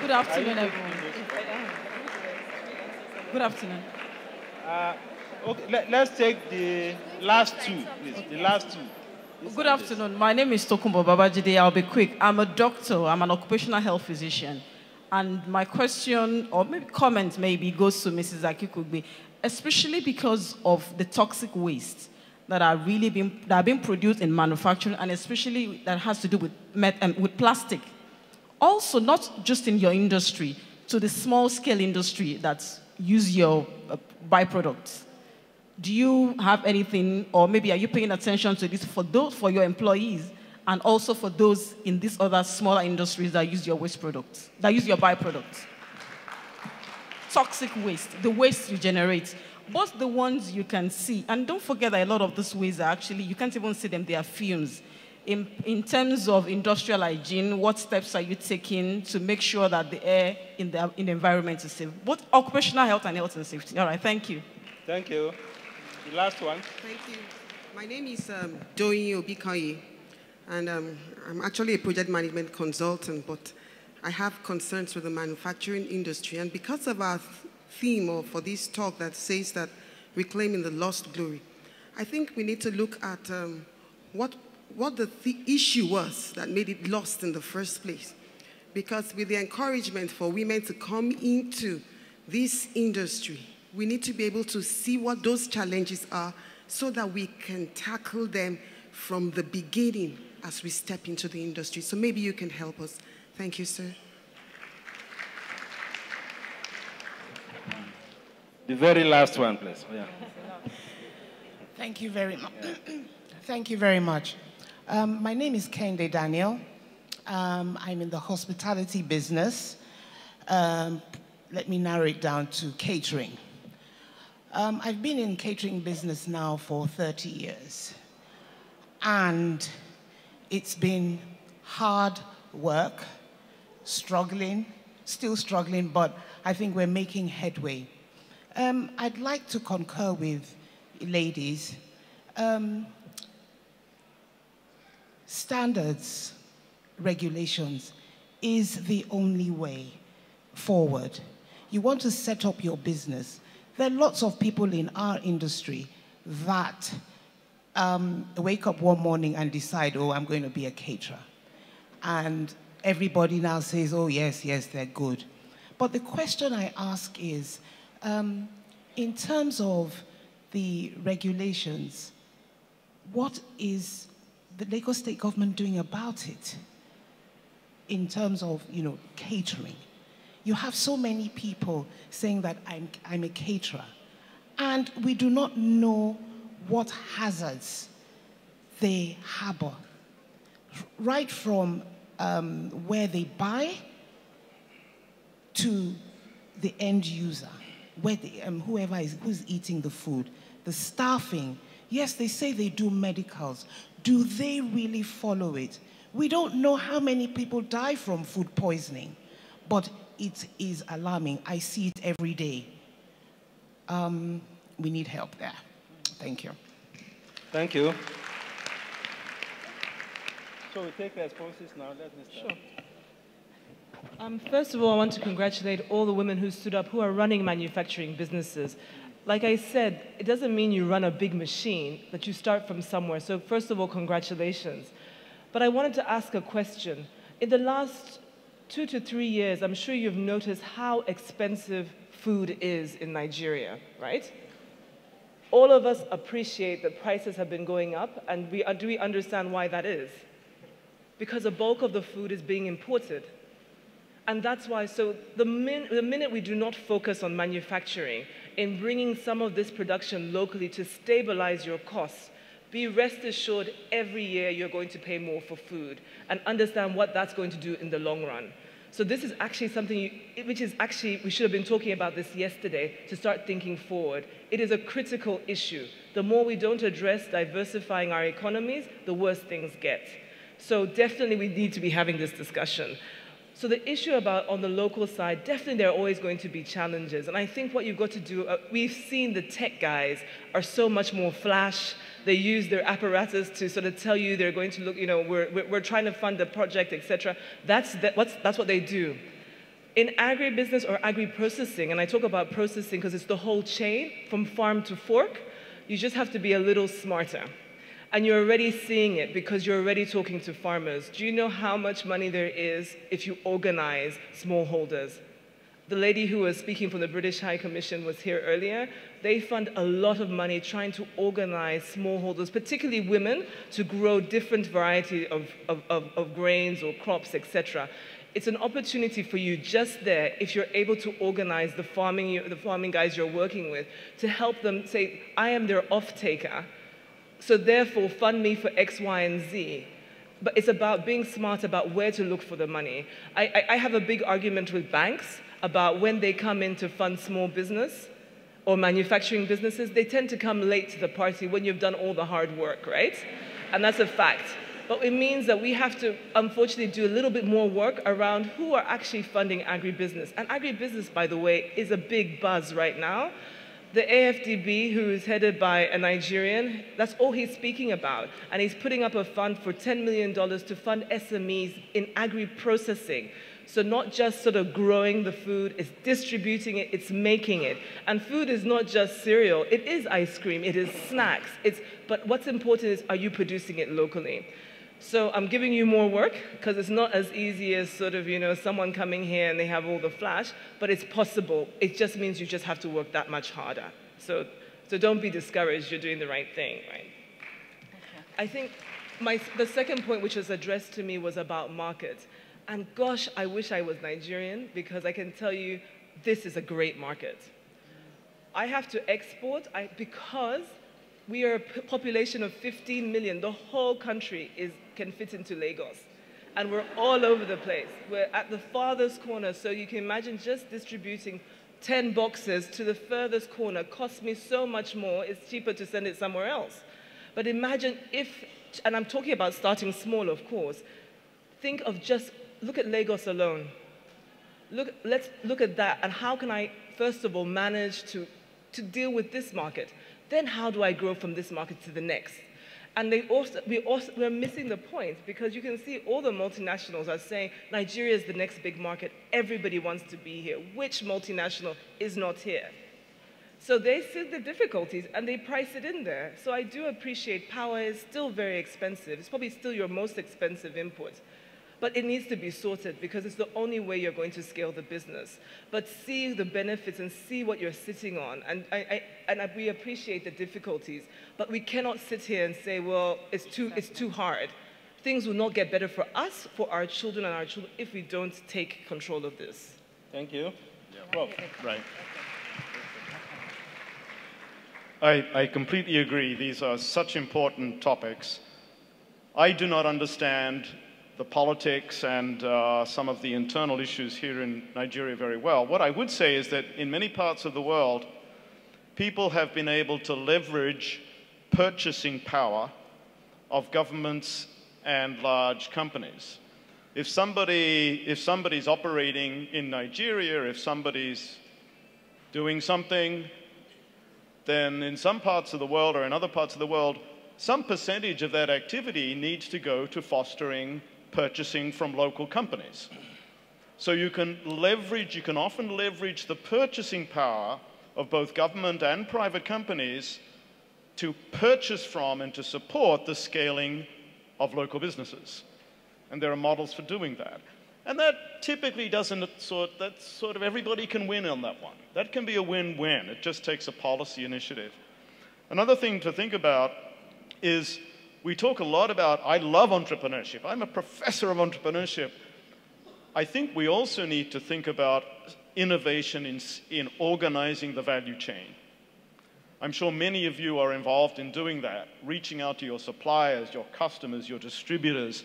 Good afternoon, everyone. Good afternoon. Okay, let's take the last two, please. The last two. Good afternoon. My name is Tokumbo Babajide. I'll be quick. I'm a doctor. I'm an occupational health physician. And my question, or maybe comment maybe, goes to Mrs. Akikugbe, especially because of the toxic waste that are being produced in manufacturing, and especially that has to do with plastic. Also, not just in your industry, to the small-scale industry that use your byproducts. Do you have anything, or maybe are you paying attention to this for your employees, and also for those in these other smaller industries that use your waste products, that use your byproducts? Toxic waste, the waste you generate, both the ones you can see, and don't forget that a lot of these waste are actually, you can't even see them, they are fumes. In terms of industrial hygiene, what steps are you taking to make sure that the air in the environment is safe? Both occupational health and health and safety. All right, thank you. Thank you. The last one. Thank you. My name is Doyin Obikaye, and I'm actually a project management consultant, but I have concerns with the manufacturing industry. And because of our theme or for this talk that says that reclaiming the lost glory, I think we need to look at what the issue was that made it lost in the first place. Because with the encouragement for women to come into this industry, we need to be able to see what those challenges are so that we can tackle them from the beginning as we step into the industry. So maybe you can help us. Thank you, sir. The very last one, please. Yeah. Thank you very much. Thank you very much. My name is Kende Daniel. I'm in the hospitality business. Let me narrow it down to catering. I've been in catering business now for 30 years. And it's been hard work, struggling, still struggling, but I think we're making headway. I'd like to concur with ladies. Standards, regulations is the only way forward. You want to set up your business. There are lots of people in our industry that wake up one morning and decide, oh, I'm going to be a caterer. And everybody now says, oh, yes, yes, they're good. But the question I ask is, in terms of the regulations, what is the Lagos State government doing about it in terms of, catering? You have so many people saying that I'm a caterer, and we do not know what hazards they harbor, right from where they buy to the end user, where who's eating the food, the staffing. Yes, they say they do medicals. Do they really follow it? We don't know how many people die from food poisoning, but it is alarming. I see it every day. We need help there. Thank you. Thank you. So we take responses now. Let me start. Sure. First of all, I want to congratulate all the women who stood up, who are running manufacturing businesses. Like I said, it doesn't mean you run a big machine, but you start from somewhere. So first of all, congratulations. But I wanted to ask a question. In the last 2 to 3 years, I'm sure you've noticed how expensive food is in Nigeria, right? All of us appreciate that prices have been going up, and do we understand why that is? Because a bulk of the food is being imported. And that's why, so the minute we do not focus on manufacturing, in bringing some of this production locally to stabilize your costs, be rest assured every year you're going to pay more for food and understand what that's going to do in the long run. So this is actually something we should have been talking about this yesterday to start thinking forward. It is a critical issue. The more we don't address diversifying our economies, the worse things get. So definitely we need to be having this discussion. So the issue about on the local side, definitely there are always going to be challenges. And I think what you've got to do, we've seen the tech guys are so much more flash. They use their apparatus to sort of tell you they're going to look, you know, we're trying to fund a project, etc. That's what they do. In agribusiness or agri-processing, and I talk about processing because it's the whole chain from farm to fork, you just have to be a little smarter. And you're already seeing it because you're already talking to farmers. Do you know how much money there is if you organize smallholders? The lady who was speaking from the British High Commission was here earlier. They fund a lot of money trying to organize smallholders, particularly women, to grow different variety of grains or crops, etc. It's an opportunity for you just there, if you're able to organize the farming guys you're working with, to help them say, I am their off-taker, so therefore fund me for X, Y, and Z. But it's about being smart about where to look for the money. I have a big argument with banks about when they come in to fund small business or manufacturing businesses, they tend to come late to the party when you've done all the hard work, right? And that's a fact. But it means that we have to, unfortunately, do a little bit more work around who are actually funding agribusiness. And agribusiness, by the way, is a big buzz right now. The AFDB, who is headed by a Nigerian, that's all he's speaking about. And he's putting up a fund for $10 million to fund SMEs in agri-processing. So not just sort of growing the food, it's distributing it, it's making it. And food is not just cereal, it is ice cream, it is snacks. But what's important is, are you producing it locally? So I'm giving you more work, because it's not as easy as sort of, you know, someone coming here and they have all the flash, but it's possible. It just means you just have to work that much harder. So don't be discouraged, you're doing the right thing, right? Okay. I think the second point which was addressed to me was about markets. And gosh, I wish I was Nigerian, because I can tell you this is a great market. I have to export because we are a population of 15 million. The whole country can fit into Lagos. And we're all over the place. We're at the farthest corner, so you can imagine just distributing 10 boxes to the furthest corner costs me so much more, it's cheaper to send it somewhere else. But imagine if, and I'm talking about starting small, of course, think of just, look at Lagos alone. Let's look at that, and how can I, first of all, manage to deal with this market? Then how do I grow from this market to the next? And we're missing the point, because you can see all the multinationals are saying Nigeria is the next big market. Everybody wants to be here. Which multinational is not here? So they see the difficulties and they price it in there. So I do appreciate power is still very expensive. It's probably still your most expensive input. But it needs to be sorted, because it's the only way you're going to scale the business. But see the benefits and see what you're sitting on. And we appreciate the difficulties, but we cannot sit here and say, well, it's too hard. Things will not get better for us, for our children and our children, if we don't take control of this. Thank you. Yeah. Well, right. I completely agree. These are such important topics. I do not understand the politics and some of the internal issues here in Nigeria very well. What I would say is that in many parts of the world, people have been able to leverage purchasing power of governments and large companies. If somebody's operating in Nigeria, if somebody's doing something, then in some parts of the world or in other parts of the world, some percentage of that activity needs to go to fostering purchasing from local companies. So you can often leverage the purchasing power of both government and private companies to purchase from and to support the scaling of local businesses. And there are models for doing that. And that typically doesn't sort of everybody can win on that one. That can be a win-win. It just takes a policy initiative. Another thing to think about is we talk a lot about, I love entrepreneurship. I'm a professor of entrepreneurship. I think we also need to think about innovation in organizing the value chain. I'm sure many of you are involved in doing that, reaching out to your suppliers, your customers, your distributors,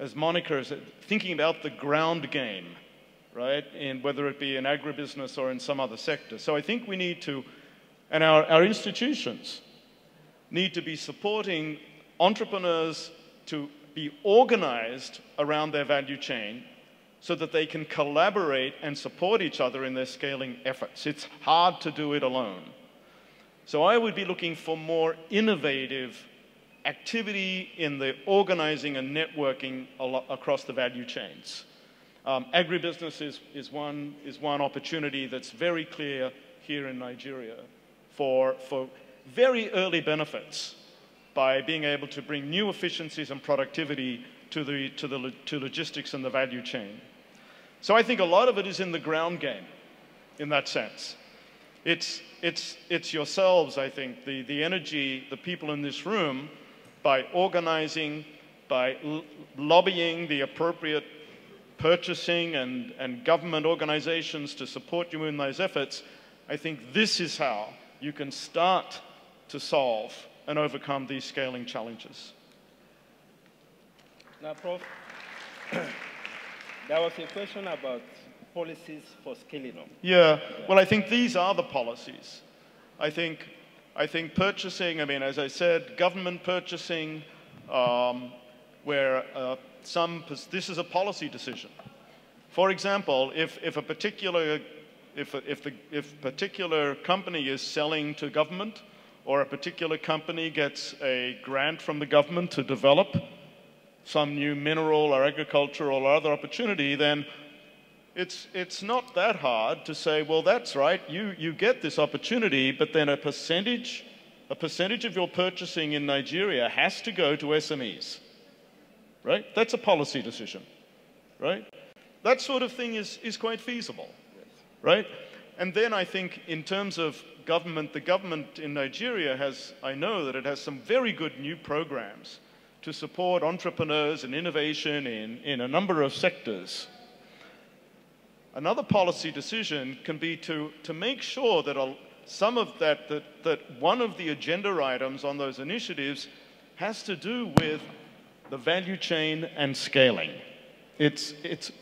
as Monica is thinking about the ground game, right? And whether it be in agribusiness or in some other sector. So I think we need to, and our institutions need to be supporting entrepreneurs to be organized around their value chain so that they can collaborate and support each other in their scaling efforts. It's hard to do it alone. So I would be looking for more innovative activity in the organizing and networking across the value chains. Agribusiness is one opportunity that's very clear here in Nigeria for very early benefits by being able to bring new efficiencies and productivity to logistics and the value chain. So I think a lot of it is in the ground game, in that sense. It's yourselves, I think, the energy, the people in this room, by organizing, by lobbying the appropriate purchasing and government organizations to support you in those efforts. I think this is how you can start to solve and overcome these scaling challenges. Now, Prof, there was a question about policies for scaling up. Yeah, well, I think these are the policies. I think purchasing, I mean, as I said, government purchasing, where this is a policy decision. For example, if a particular company is selling to government, or a particular company gets a grant from the government to develop some new mineral or agricultural or other opportunity, then it's not that hard to say, well, that's right, you get this opportunity, but then a percentage of your purchasing in Nigeria has to go to SMEs, right? That's a policy decision, right? That sort of thing is quite feasible, right? And then I think in terms of government, the government in Nigeria I know that it has some very good new programs to support entrepreneurs and innovation in a number of sectors. Another policy decision can be to make sure that some of that one of the agenda items on those initiatives has to do with the value chain and scaling.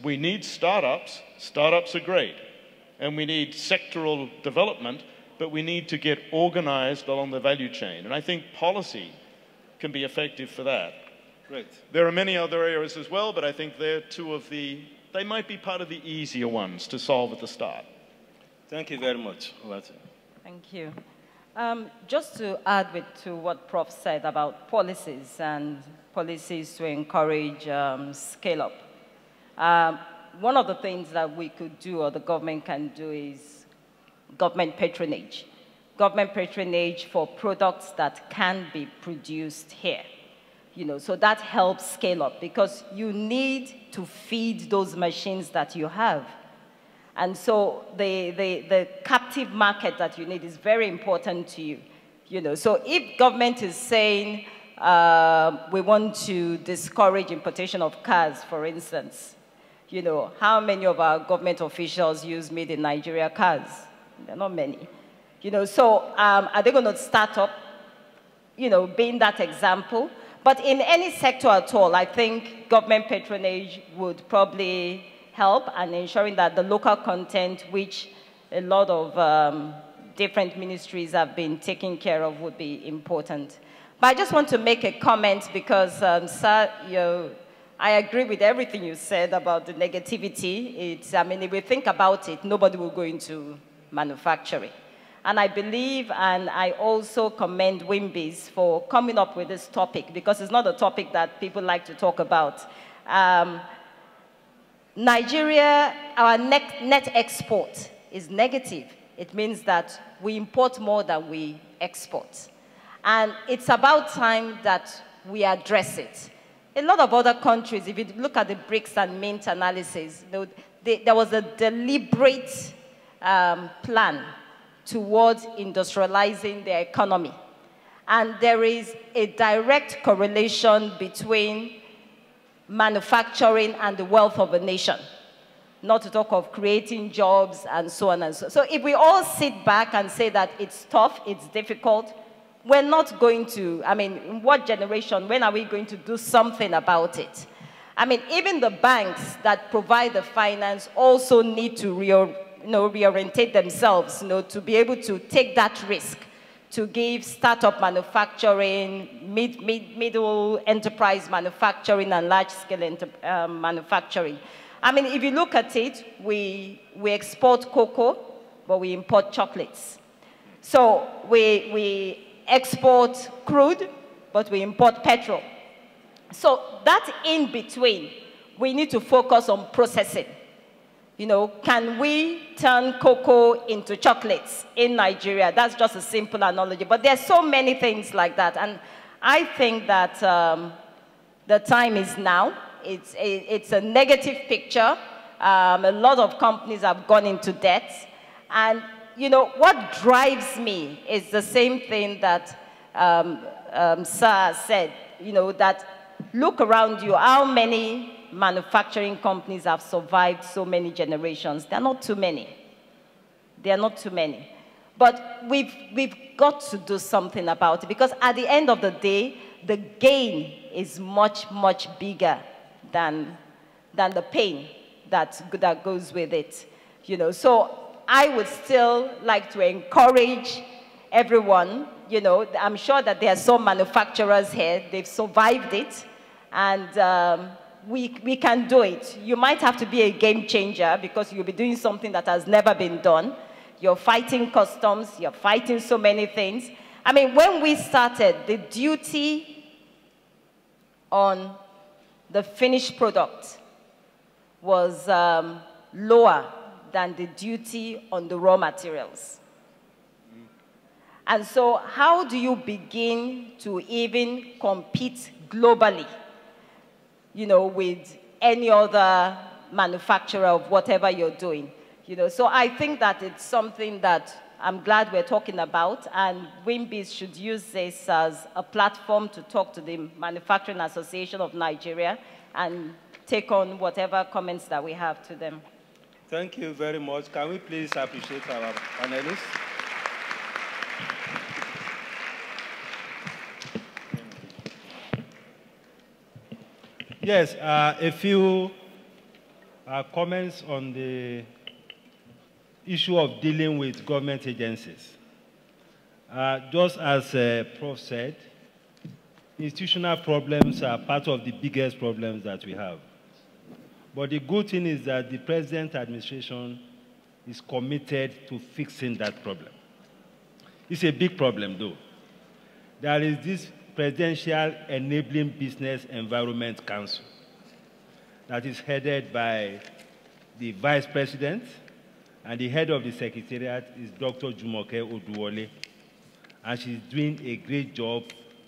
We need startups. Startups are great. And we need sectoral development, but we need to get organized along the value chain. And I think policy can be effective for that. Great. There are many other areas as well, but I think they're they might be part of the easier ones to solve at the start. Thank you very much. Thank you. Just to add to what Prof said about policies and policies to encourage scale up. One of the things that we could do or the government can do is government patronage. Government patronage for products that can be produced here. So that helps scale up because you need to feed those machines that you have. And so the captive market that you need is very important to you. So if government is saying we want to discourage importation of cars, for instance, how many of our government officials use made in Nigeria cars? There are not many. So are they going to start up, being that example? But in any sector at all, I think government patronage would probably help and ensuring that the local content, which a lot of different ministries have been taking care of would be important. But I just want to make a comment because, sir, I agree with everything you said about the negativity. I mean, if we think about it, nobody will go into manufacturing. And I believe, and I also commend WIMBIZ for coming up with this topic because it's not a topic that people like to talk about. Nigeria, our net export is negative. It means that we import more than we export. And it's about time that we address it. A lot of other countries, if you look at the bricks and mint analysis, there was a deliberate plan towards industrializing their economy. And there is a direct correlation between manufacturing and the wealth of a nation, not to talk of creating jobs and so on and so on. So if we all sit back and say that it's tough, it's difficult, we're not going to, I mean, in what generation, when are we going to do something about it? I mean, even the banks that provide the finance also need to reorientate themselves, to be able to take that risk, to give startup manufacturing, middle enterprise manufacturing, and large-scale manufacturing. I mean, if you look at it, we export cocoa, but we import chocolates. So we export crude, but we import petrol. So that in between, we need to focus on processing. Can we turn cocoa into chocolates in Nigeria? That's just a simple analogy. But there's so many things like that. And I think that the time is now. It's a negative picture. A lot of companies have gone into debt. And, what drives me is the same thing that Sir said, that look around you, how many manufacturing companies have survived so many generations? They're not too many. They're not too many. But we've got to do something about it because at the end of the day, the gain is much, much bigger than the pain that goes with it. So I would still like to encourage everyone. I'm sure that there are some manufacturers here, they've survived it, and we can do it. You might have to be a game changer because you'll be doing something that has never been done. You're fighting customs, you're fighting so many things. I mean, when we started, the duty on the finished product was lower than the duty on the raw materials. And so how do you begin to even compete globally, with any other manufacturer of whatever you're doing? So I think that it's something that I'm glad we're talking about, and WIMBIZ should use this as a platform to talk to the Manufacturing Association of Nigeria and take on whatever comments that we have to them. Thank you very much. Can we please appreciate our panelists? Yes, a few comments on the issue of dealing with government agencies. Just as Prof said, institutional problems are part of the biggest problems that we have. But the good thing is that the present administration is committed to fixing that problem. It's a big problem, though. There is this Presidential Enabling Business Environment Council that is headed by the Vice President, and the head of the Secretariat is Dr. Jumoke Oduwole, and she's doing a great job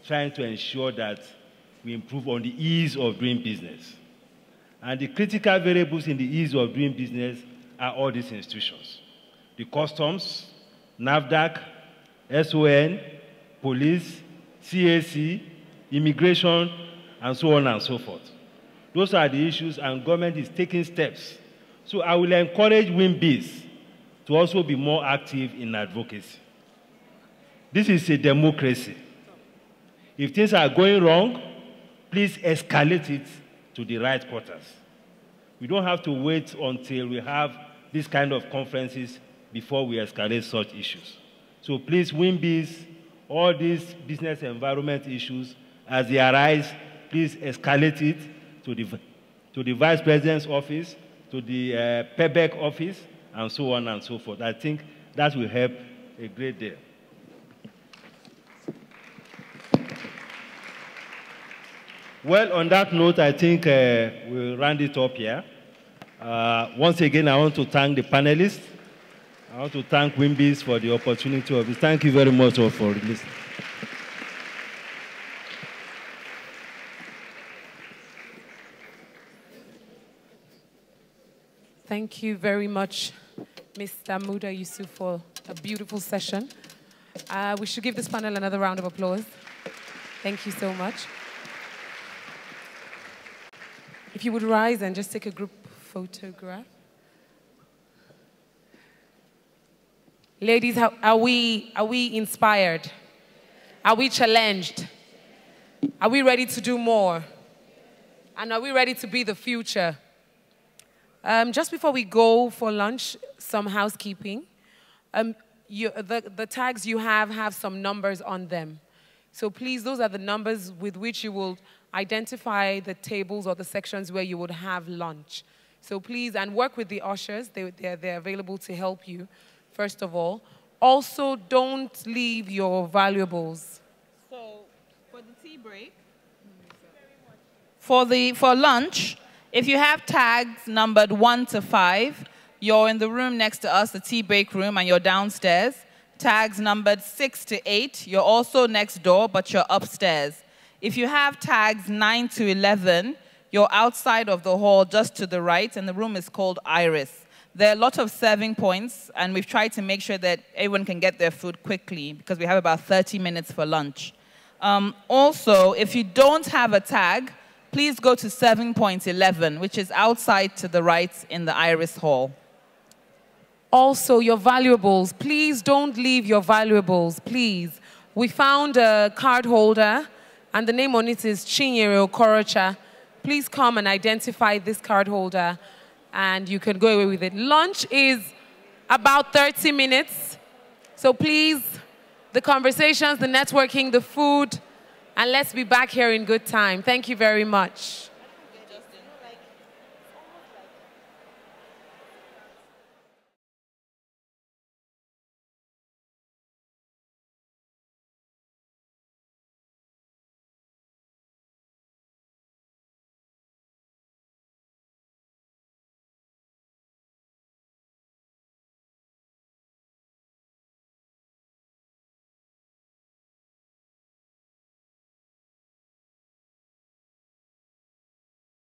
trying to ensure that we improve on the ease of doing business. And the critical variables in the ease of doing business are all these institutions: the customs, NAFDAC, SON, police, CAC, immigration, and so on and so forth. Those are the issues, and government is taking steps. So I will encourage WIMBIZ to also be more active in advocacy. This is a democracy. If things are going wrong, please escalate it to the right quarters. We don't have to wait until we have this kind of conferences before we escalate such issues. So please, WIMBIZ, all these business environment issues, as they arise, please escalate it to the Vice President's office, to the PEBEC office, and so on and so forth. I think that will help a great deal. Well, on that note, I think we'll round it up here. Once again, I want to thank the panelists. I want to thank WIMBIZ for the opportunity of this. Thank you very much all for listening. Thank you very much, Mr. Muda Yusuf, for a beautiful session. We should give this panel another round of applause. Thank you so much. If you would rise and just take a group photograph. Ladies, are we inspired? Are we challenged? Are we ready to do more? And are we ready to be the future? Just before we go for lunch, some housekeeping. The tags you have some numbers on them. So please, those are the numbers with which you will identify the tables or the sections where you would have lunch. So please, and work with the ushers. They're available to help you, first of all. Also, don't leave your valuables. So, for the tea break, for lunch, if you have tags numbered 1 to 5, you're in the room next to us, the tea break room, and you're downstairs. Tags numbered 6 to 8, you're also next door, but you're upstairs. If you have tags 9 to 11, you're outside of the hall just to the right, and the room is called Iris. There are a lot of serving points, and we've tried to make sure that everyone can get their food quickly because we have about 30 minutes for lunch. Also, if you don't have a tag, please go to 7.11, which is outside to the right in the Iris Hall. Also, your valuables. Please don't leave your valuables, please. We found a card holder, and the name on it is Chinyere Okorocha. Please come and identify this card holder, and you can go away with it. Lunch is about 30 minutes. So please, the conversations, the networking, the food, and let's be back here in good time. Thank you very much.